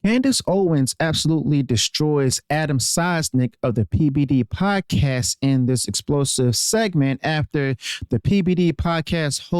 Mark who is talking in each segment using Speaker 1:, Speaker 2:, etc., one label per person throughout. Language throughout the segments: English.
Speaker 1: Candace Owens absolutely destroys Adam Sosnick of the PBD Podcast in this explosive segment after the PBD Podcast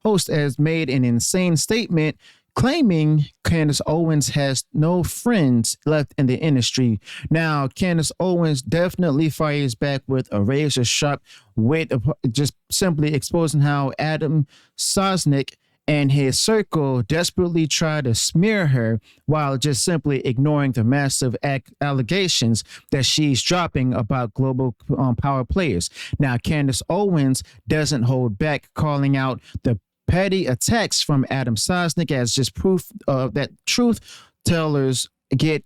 Speaker 1: host has made an insane statement claiming Candace Owens has no friends left in the industry. Now, Candace Owens definitely fires back with a razor sharp wit, just simply exposing how Adam Sosnick and his circle desperately try to smear her while just simply ignoring the massive allegations that she's dropping about global power players. Now, Candace Owens doesn't hold back, calling out the petty attacks from Adam Sosnick as just proof that truth tellers get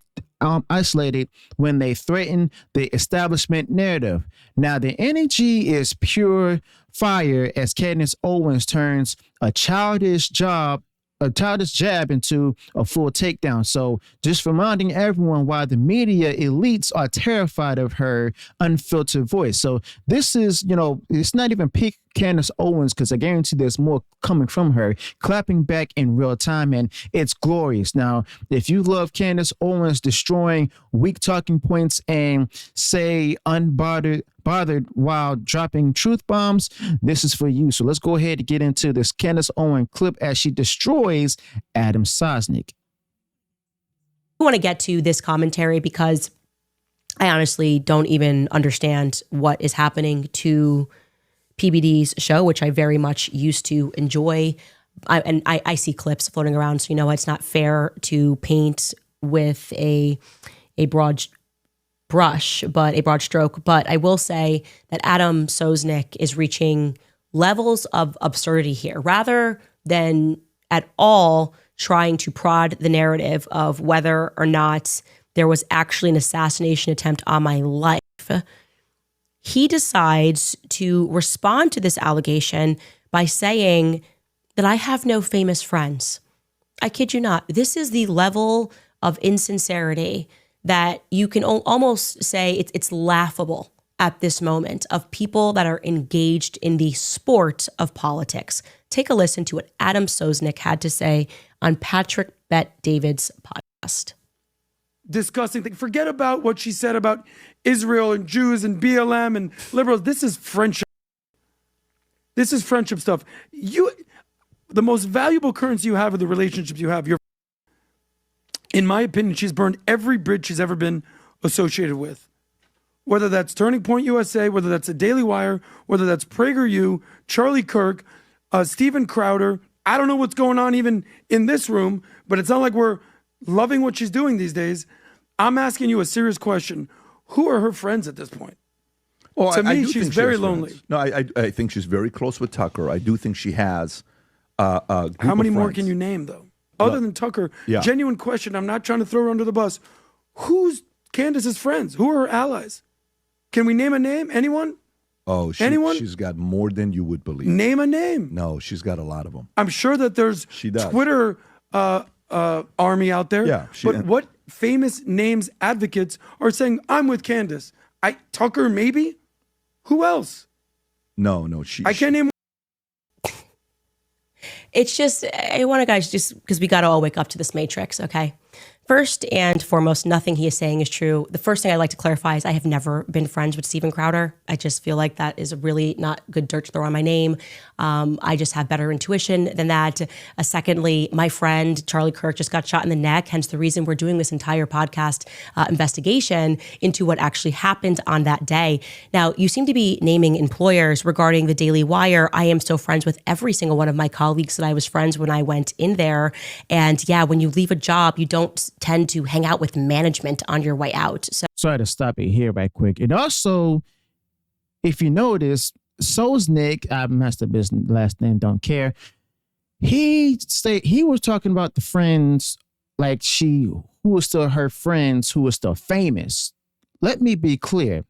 Speaker 1: isolated when they threaten the establishment narrative. Now, the energy is pure fire as Candace Owens turns a childish jab into a full takedown. So just reminding everyone why the media elites are terrified of her unfiltered voice. So this is, it's not even peak Candace Owens, because I guarantee there's more coming from her, clapping back in real time, and it's glorious. Now, if you love Candace Owens destroying weak talking points and say unbothered while dropping truth bombs, this is for you. So let's go ahead and get into this Candace Owens clip as she destroys Adam Sosnick.
Speaker 2: I want to get to this commentary because I honestly don't even understand what is happening to PBD's show, which I very much used to enjoy. I see clips floating around, so it's not fair to paint with a broad brush, but a broad stroke. But I will say that Adam Sosnick is reaching levels of absurdity here, rather than at all trying to prod the narrative of whether or not there was actually an assassination attempt on my life. He decides to respond to this allegation by saying that I have no famous friends. I kid you not. This is the level of insincerity that you can almost say it's laughable at this moment of people that are engaged in the sport of politics. Take a listen to what Adam Sosnick had to say on Patrick Bet-David's podcast.
Speaker 3: Disgusting thing. Forget about what she said about Israel and Jews and BLM and liberals. This is friendship. This is friendship stuff. The most valuable currency you have are the relationships you have. In my opinion, she's burned every bridge she's ever been associated with. Whether that's Turning Point USA, whether that's the Daily Wire, whether that's PragerU, Charlie Kirk, Steven Crowder. I don't know what's going on even in this room, but it's not like we're loving what she's doing these days. I'm asking you a serious question. Who are her friends at this point?
Speaker 4: Well,
Speaker 3: to me, she's very lonely.
Speaker 4: No, I think she's very close with Tucker. I do think she has a group
Speaker 3: How many
Speaker 4: of
Speaker 3: more
Speaker 4: friends.
Speaker 3: can you name, though? Other than Tucker,
Speaker 4: yeah.
Speaker 3: Genuine question. I'm not trying to throw her under the bus. Who's Candace's friends? Who are her allies? Can we name a name? Anyone?
Speaker 4: Oh,
Speaker 3: anyone?
Speaker 4: She's got more than you would believe.
Speaker 3: Name a name.
Speaker 4: No, she's got a lot of them.
Speaker 3: I'm sure that there's Twitter army out there.
Speaker 4: Yeah,
Speaker 3: but what famous names advocates are saying, I'm with Candace? Tucker, maybe? Who else?
Speaker 4: No.
Speaker 3: I can't name.
Speaker 2: It's just, I want to guys, just because we got to all wake up to this matrix, okay? First and foremost, nothing he is saying is true. The first thing I'd like to clarify is I have never been friends with Steven Crowder. I just feel like that is really not good dirt to throw on my name. I just have better intuition than that. Secondly, my friend Charlie Kirk just got shot in the neck, hence the reason we're doing this entire podcast investigation into what actually happened on that day. Now, you seem to be naming employers regarding the Daily Wire. I am still friends with every single one of my colleagues that I was friends when I went in there. And yeah, when you leave a job, you don't tend to hang out with management on your way out. So
Speaker 1: sorry to stop it here right quick. And also, if you notice, Sosnick, I messed up his last name, don't care. He was talking about the friends like who was still her friends who were still famous. Let me be clear.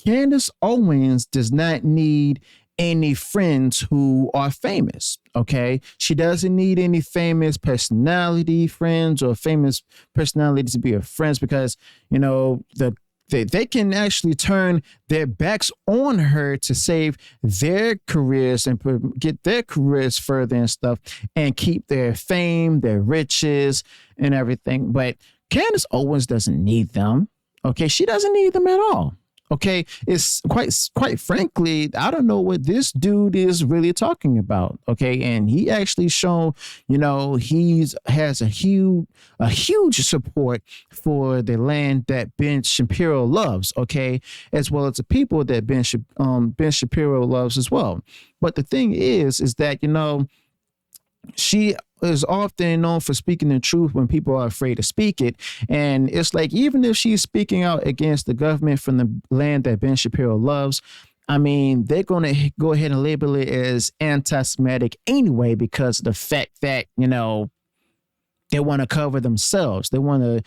Speaker 1: Candace Owens does not need any friends who are famous, okay? She doesn't need any famous personality friends or famous personalities to be her friends because, the they can actually turn their backs on her to save their careers and get their careers further and stuff and keep their fame, their riches and everything. But Candace Owens doesn't need them. Okay. She doesn't need them at all. Okay. It's quite frankly, I don't know what this dude is really talking about. Okay. And he actually shown, he has a huge support for the land that Ben Shapiro loves. Okay. As well as the people that Ben Shapiro loves as well. But the thing is that, she is often known for speaking the truth when people are afraid to speak it. And it's like, even if she's speaking out against the government from the land that Ben Shapiro loves, I mean, they're going to go ahead and label it as anti-Semitic anyway, because of the fact that, they want to cover themselves. They want to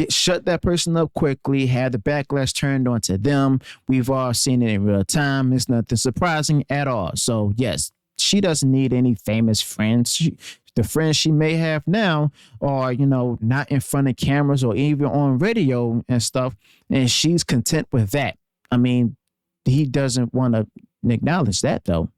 Speaker 1: shut that person up quickly, have the backlash turned onto them. We've all seen it in real time. It's nothing surprising at all. So yes, she doesn't need any famous friends. The friends she may have now are, not in front of cameras or even on radio and stuff. And she's content with that. I mean, he doesn't want to acknowledge that though.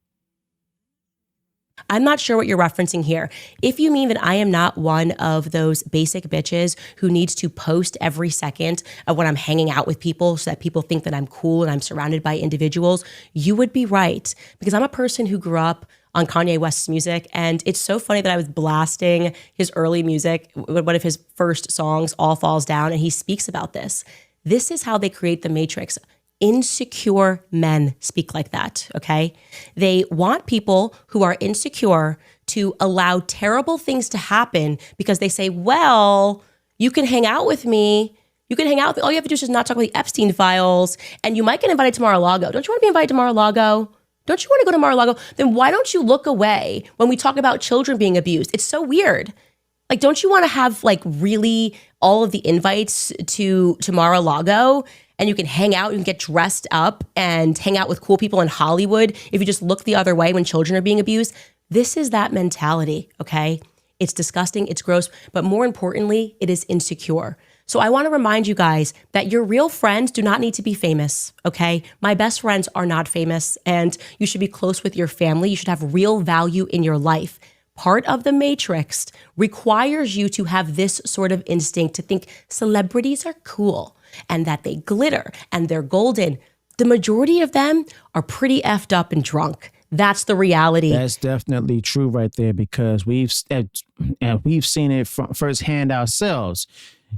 Speaker 2: I'm not sure what you're referencing here. If you mean that I am not one of those basic bitches who needs to post every second of when I'm hanging out with people so that people think that I'm cool and I'm surrounded by individuals, you would be right. Because I'm a person who grew up on Kanye West's music. And it's so funny that I was blasting his early music, one of his first songs, All Falls Down, and he speaks about this. This is how they create the Matrix. Insecure men speak like that, okay? They want people who are insecure to allow terrible things to happen because they say, well, you can hang out with me. You can hang out with me. All you have to do is just not talk about the Epstein files, and you might get invited to Mar-a-Lago. Don't you want to be invited to Mar-a-Lago? Don't you want to go to Mar-a-Lago? Then why don't you look away when we talk about children being abused? It's so weird. Like, don't you want to have really all of the invites to Mar-a-Lago? And you can hang out, you can get dressed up and hang out with cool people in Hollywood if you just look the other way when children are being abused. This is that mentality, okay? It's disgusting, it's gross, but more importantly, it is insecure. So I want to remind you guys that your real friends do not need to be famous, okay? My best friends are not famous, and you should be close with your family. You should have real value in your life. Part of the Matrix requires you to have this sort of instinct to think celebrities are cool and that they glitter and they're golden. The majority of them are pretty effed up and drunk. That's the reality.
Speaker 1: That's definitely true right there, because we've seen it firsthand ourselves.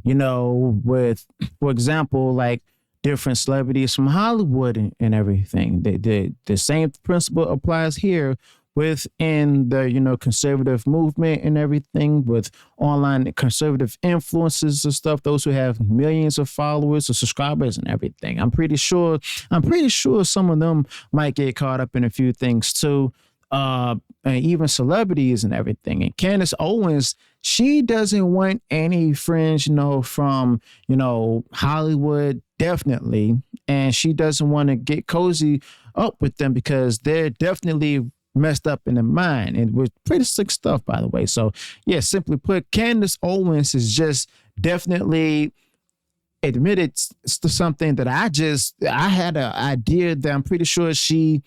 Speaker 1: With, for example, like different celebrities from Hollywood and everything. The same principle applies here within the, conservative movement and everything, with online conservative influencers and stuff, those who have millions of followers or subscribers and everything. I'm pretty sure some of them might get caught up in a few things too. And even celebrities and everything. And Candace Owens, she doesn't want any friends, from, Hollywood, definitely. And she doesn't want to get cozy up with them because they're definitely messed up in the mind. And with pretty sick stuff, by the way. So yeah, simply put, Candace Owens is just definitely admitted to something that I had an idea that I'm pretty sure she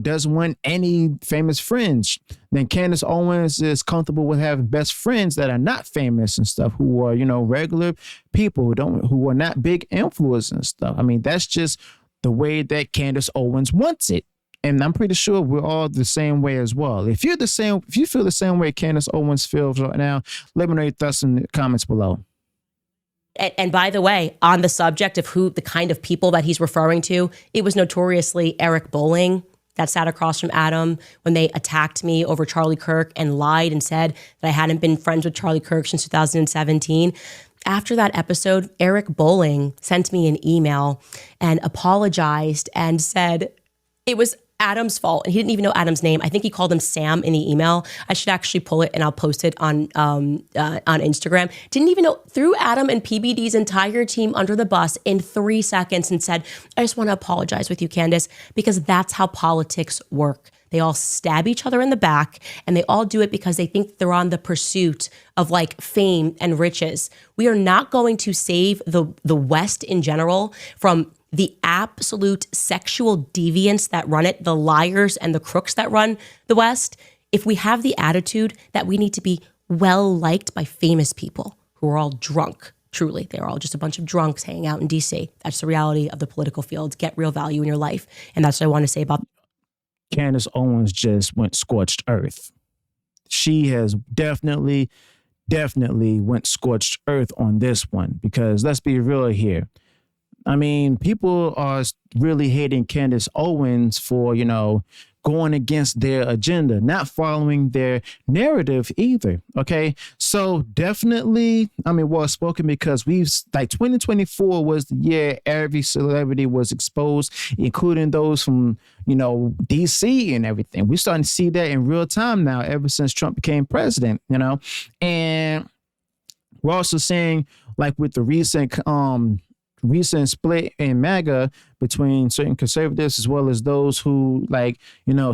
Speaker 1: doesn't want any famous friends. Then Candace Owens is comfortable with having best friends that are not famous and stuff, who are, regular people who are not big influencers and stuff. I mean, that's just the way that Candace Owens wants it. And I'm pretty sure we're all the same way as well. If you feel the same way Candace Owens feels right now, let me know your thoughts in the comments below.
Speaker 2: And by the way, on the subject of the kind of people that he's referring to, it was notoriously Eric Bolling that sat across from Adam when they attacked me over Charlie Kirk and lied and said that I hadn't been friends with Charlie Kirk since 2017. After that episode, Eric Bolling sent me an email and apologized and said it was Adam's fault, and he didn't even know Adam's name. I think he called him Sam in the email. I should actually pull it and I'll post it on Instagram. Didn't even know, threw Adam and PBD's entire team under the bus in 3 seconds and said, I just want to apologize with you, Candace, because that's how politics work. They all stab each other in the back, and they all do it because they think they're on the pursuit of like fame and riches. We are not going to save the West in general from the absolute sexual deviants that run it, the liars and the crooks that run the West, if we have the attitude that we need to be well liked by famous people who are all drunk. Truly, they're all just a bunch of drunks hanging out in DC. That's the reality of the political field. Get real value in your life. And that's what I want to say about
Speaker 1: Candace Owens just went scorched earth. She has definitely went scorched earth on this one, because let's be real here. I mean, people are really hating Candace Owens for, going against their agenda, not following their narrative either. Okay. So definitely, well spoken, because 2024 was the year every celebrity was exposed, including those from, DC and everything. We're starting to see that in real time now, ever since Trump became president, and we're also seeing, like, with the recent split in MAGA between certain conservatives as well as those who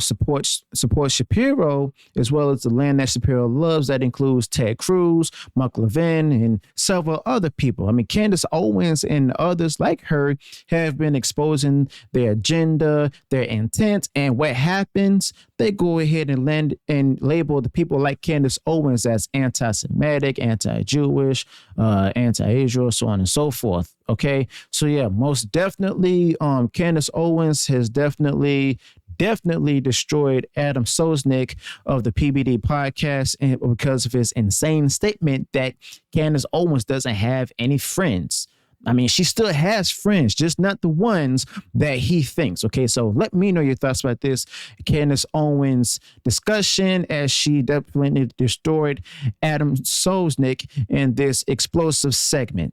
Speaker 1: support Shapiro, as well as the land that Shapiro loves. That includes Ted Cruz, Mark Levin, and several other people. I mean, Candace Owens and others like her have been exposing their agenda, their intent, and what happens, they go ahead and land and label the people like Candace Owens as anti-Semitic, anti-Jewish, anti-Israel, so on and so forth. Okay, so yeah, most definitely, Candace Owens has definitely destroyed Adam Sosnick of the PBD Podcast, and because of his insane statement that Candace Owens doesn't have any friends. I mean, she still has friends, just not the ones that he thinks. Okay, so let me know your thoughts about this Candace Owens discussion, as she definitely destroyed Adam Sosnick in this explosive segment.